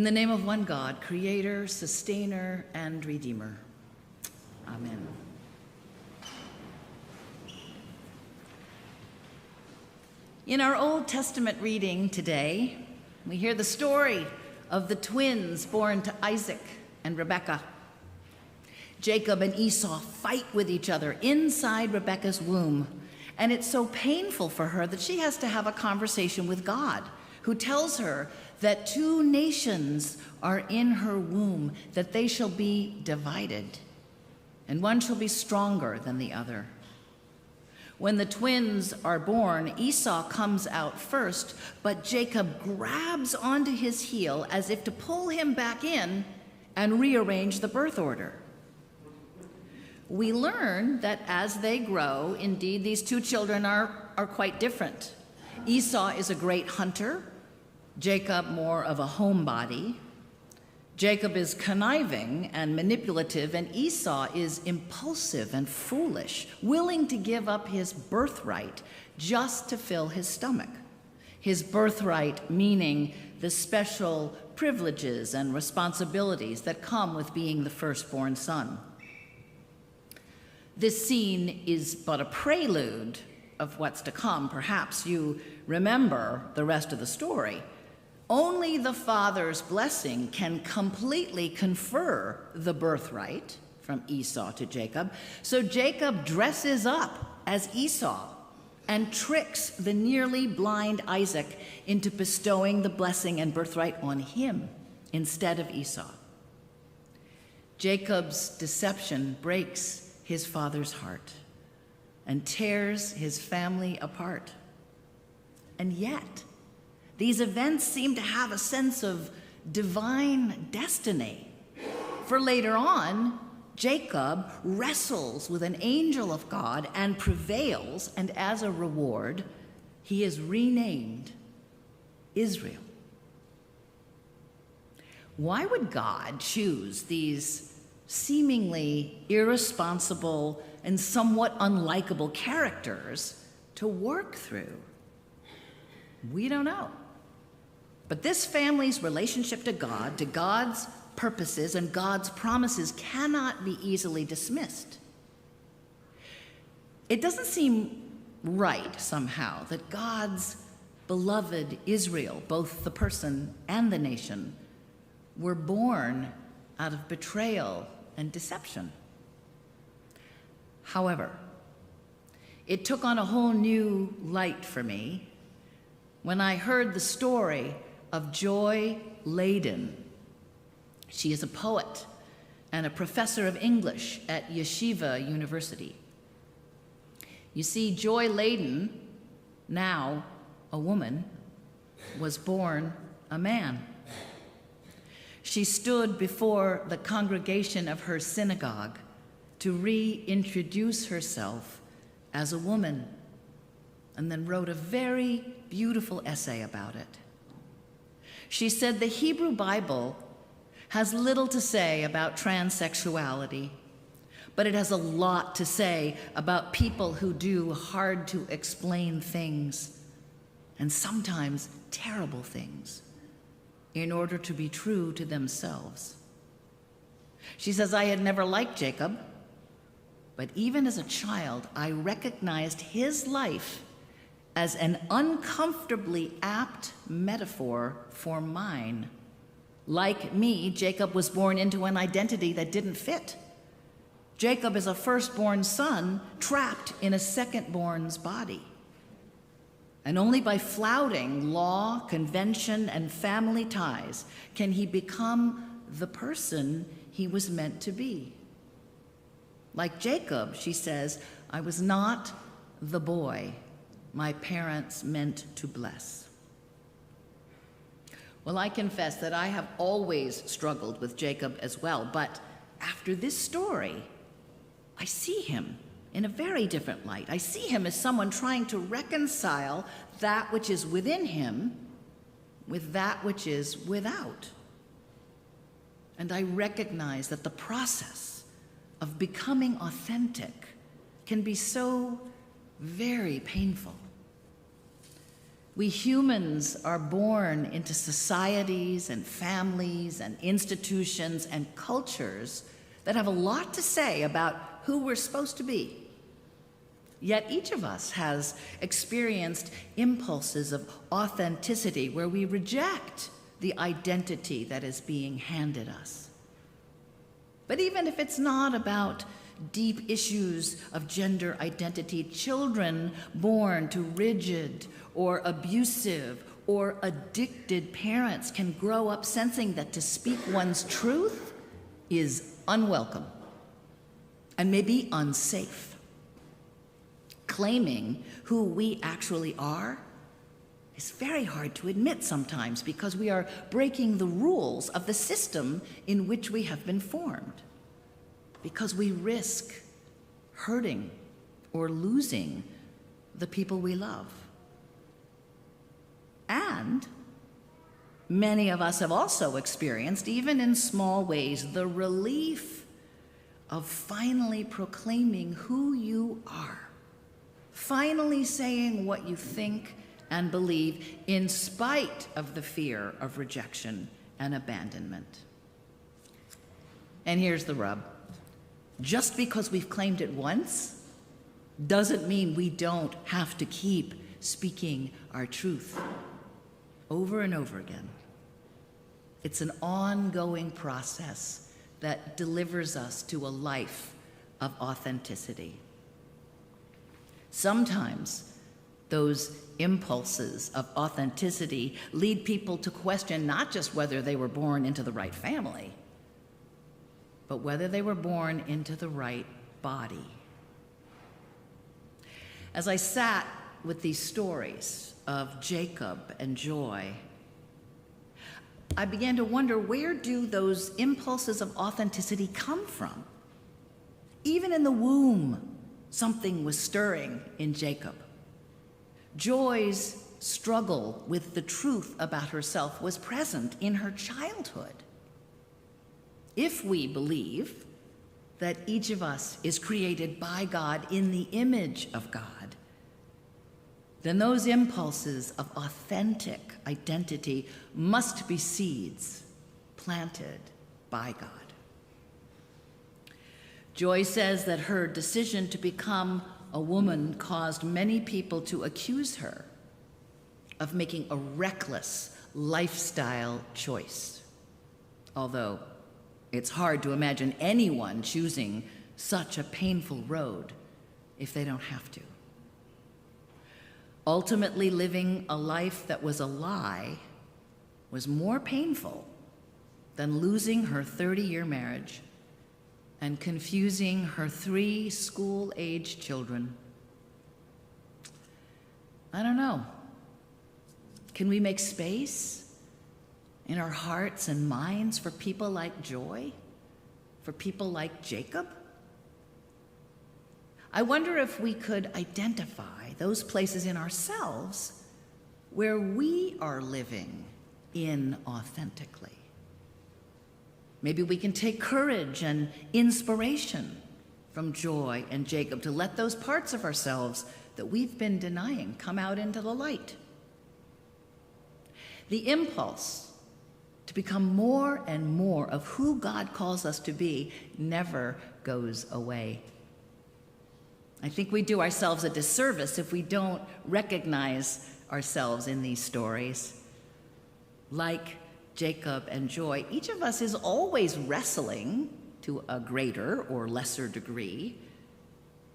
the name of one God, Creator, Sustainer, and Redeemer. Amen. In our Old Testament reading today, we hear the story of the twins born to Isaac and Rebekah. Jacob and Esau fight with each other inside Rebekah's womb, and it's so painful for her that she has to have a conversation with God, who tells her that two nations are in her womb, that they shall be divided, and one shall be stronger than the other. When the twins are born, Esau comes out first, but Jacob grabs onto his heel as if to pull him back in and rearrange the birth order. We learn that as they grow, indeed, these two children are quite different. Esau is a great hunter, Jacob more of a homebody. Jacob is conniving and manipulative, and Esau is impulsive and foolish, willing to give up his birthright just to fill his stomach. His birthright meaning the special privileges and responsibilities that come with being the firstborn son. This scene is but a prelude of what's to come. Perhaps you remember the rest of the story. Only the father's blessing can completely confer the birthright from Esau to Jacob. So Jacob dresses up as Esau and tricks the nearly blind Isaac into bestowing the blessing and birthright on him instead of Esau. Jacob's deception breaks his father's heart and tears his family apart. And yet, these events seem to have a sense of divine destiny. For later on, Jacob wrestles with an angel of God and prevails, and as a reward, he is renamed Israel. Why would God choose these seemingly irresponsible and somewhat unlikable characters to work through? We don't know. But this family's relationship to God, to God's purposes and God's promises, cannot be easily dismissed. It doesn't seem right somehow that God's beloved Israel, both the person and the nation, were born out of betrayal and deception. However, it took on a whole new light for me when I heard the story of Joy Layden. She is a poet and a professor of English at Yeshiva University. You see, Joy Layden, now a woman, was born a man. She stood before the congregation of her synagogue to reintroduce herself as a woman, and then wrote a very beautiful essay about it. She said the Hebrew Bible has little to say about transsexuality, but it has a lot to say about people who do hard-to-explain things, and sometimes terrible things, in order to be true to themselves. She says, I had never liked Jacob, but even as a child, I recognized his life as an uncomfortably apt metaphor for mine. Like me, Jacob was born into an identity that didn't fit. Jacob is a firstborn son trapped in a secondborn's body. And only by flouting law, convention, and family ties can he become the person he was meant to be. Like Jacob, she says, I was not the boy my parents meant to bless. Well, I confess that I have always struggled with Jacob as well, but after this story, I see him in a very different light. I see him as someone trying to reconcile that which is within him with that which is without. And I recognize that the process of becoming authentic can be so very painful. We humans are born into societies and families and institutions and cultures that have a lot to say about who we're supposed to be. Yet each of us has experienced impulses of authenticity where we reject the identity that is being handed us. But even if it's not about deep issues of gender identity, children born to rigid or abusive or addicted parents can grow up sensing that to speak one's truth is unwelcome and maybe unsafe. Claiming who we actually are is very hard to admit sometimes because we are breaking the rules of the system in which we have been formed, because we risk hurting or losing the people we love. And many of us have also experienced, even in small ways, the relief of finally proclaiming who you are, finally saying what you think and believe in spite of the fear of rejection and abandonment. And here's the rub. Just because we've claimed it once doesn't mean we don't have to keep speaking our truth over and over again. It's an ongoing process that delivers us to a life of authenticity. Sometimes those impulses of authenticity lead people to question not just whether they were born into the right family, but whether they were born into the right body. As I sat with these stories of Jacob and Joy, I began to wonder, where do those impulses of authenticity come from? Even in the womb, something was stirring in Jacob. Joy's struggle with the truth about herself was present in her childhood. If we believe that each of us is created by God in the image of God, then those impulses of authentic identity must be seeds planted by God. Joy says that her decision to become a woman caused many people to accuse her of making a reckless lifestyle choice, although it's hard to imagine anyone choosing such a painful road if they don't have to. Ultimately, living a life that was a lie was more painful than losing her 30-year marriage and confusing her 3 school-age children. I don't know. Can we make space in our hearts and minds for people like Joy? For people like Jacob? I wonder if we could identify those places in ourselves where we are living inauthentically. Maybe we can take courage and inspiration from Joy and Jacob to let those parts of ourselves that we've been denying come out into the light. The impulse to become more and more of who God calls us to be never goes away. I think we do ourselves a disservice if we don't recognize ourselves in these stories. Like Jacob and Joy, each of us is always wrestling, to a greater or lesser degree,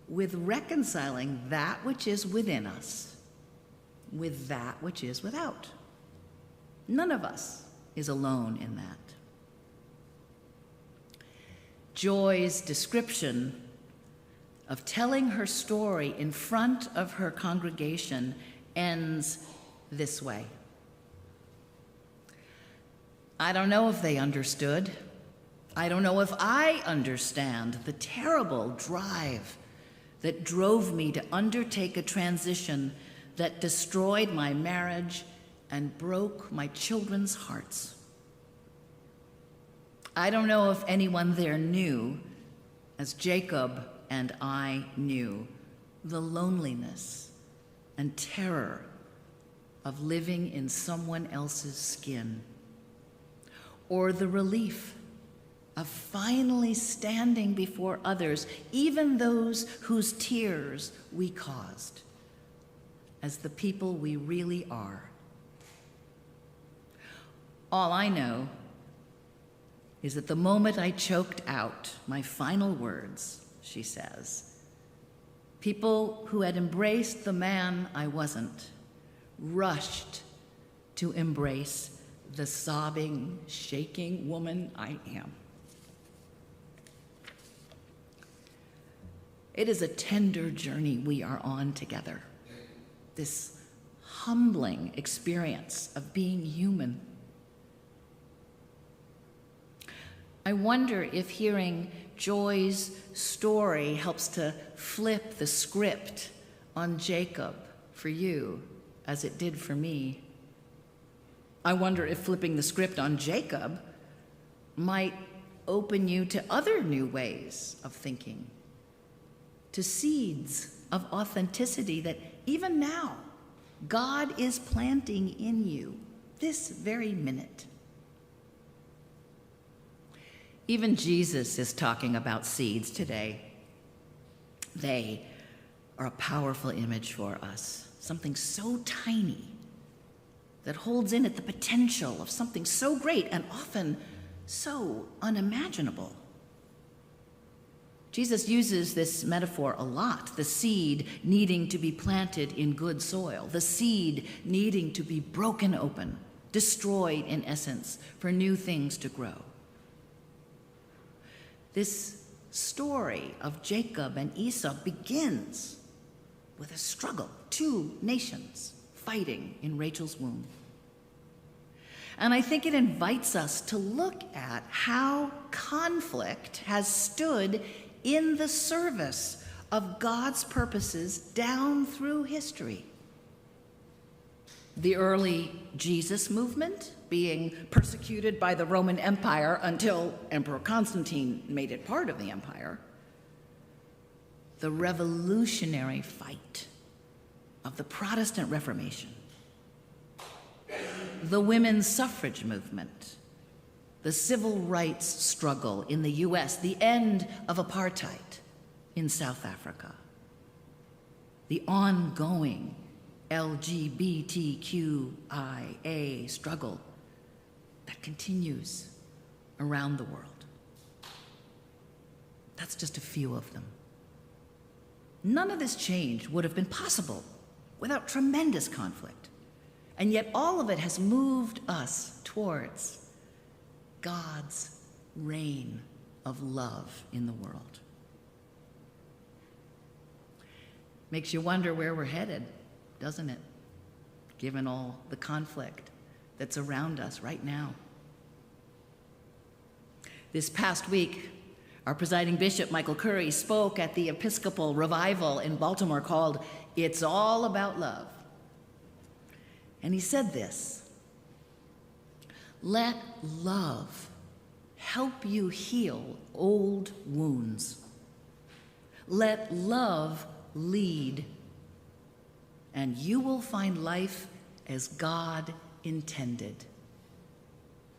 with reconciling that which is within us with that which is without. None of us is alone in that. Joy's description of telling her story in front of her congregation ends this way. I don't know if they understood. I don't know if I understand the terrible drive that drove me to undertake a transition that destroyed my marriage and broke my children's hearts. I don't know if anyone there knew, as Jacob and I knew, the loneliness and terror of living in someone else's skin, or the relief of finally standing before others, even those whose tears we caused, as the people we really are. All I know is that the moment I choked out my final words, she says, people who had embraced the man I wasn't rushed to embrace the sobbing, shaking woman I am. It is a tender journey we are on together, this humbling experience of being human. I wonder if hearing Joy's story helps to flip the script on Jacob for you, as it did for me. I wonder if flipping the script on Jacob might open you to other new ways of thinking, to seeds of authenticity that even now God is planting in you this very minute. Even Jesus is talking about seeds today. They are a powerful image for us, something so tiny that holds in it the potential of something so great and often so unimaginable. Jesus uses this metaphor a lot, the seed needing to be planted in good soil, the seed needing to be broken open, destroyed in essence, for new things to grow. This story of Jacob and Esau begins with a struggle, two nations fighting in Rachel's womb. And I think it invites us to look at how conflict has stood in the service of God's purposes down through history. The early Jesus movement, being persecuted by the Roman Empire until Emperor Constantine made it part of the empire. The revolutionary fight of the Protestant Reformation. The women's suffrage movement. The civil rights struggle in the US, the end of apartheid in South Africa. The ongoing LGBTQIA struggle that continues around the world. That's just a few of them. None of this change would have been possible without tremendous conflict, and yet all of it has moved us towards God's reign of love in the world. Makes you wonder where we're headed, doesn't it? Given all the conflict that's around us right now. This past week, our presiding bishop, Michael Curry, spoke at the Episcopal revival in Baltimore called "It's All About Love." And he said this: let love help you heal old wounds. Let love lead, and you will find life as God intended,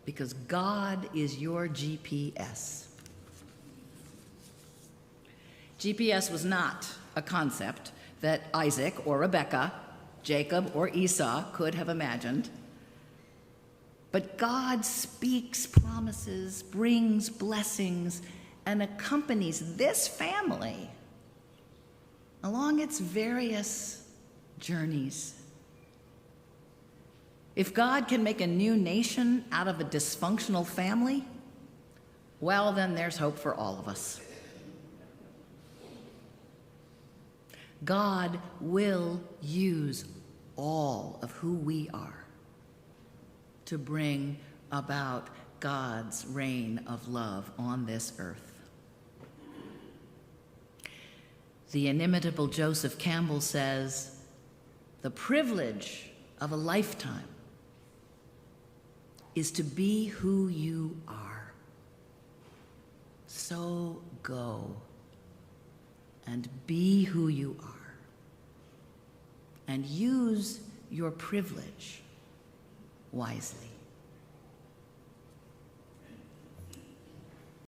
because God is your GPS. GPS was not a concept that Isaac or Rebekah, Jacob or Esau could have imagined. But God speaks promises, brings blessings, and accompanies this family along its various journeys. If God can make a new nation out of a dysfunctional family, well, then there's hope for all of us. God will use all of who we are to bring about God's reign of love on this earth. The inimitable Joseph Campbell says, "The privilege of a lifetime is to be who you are. So go and be who you are, and use your privilege wisely.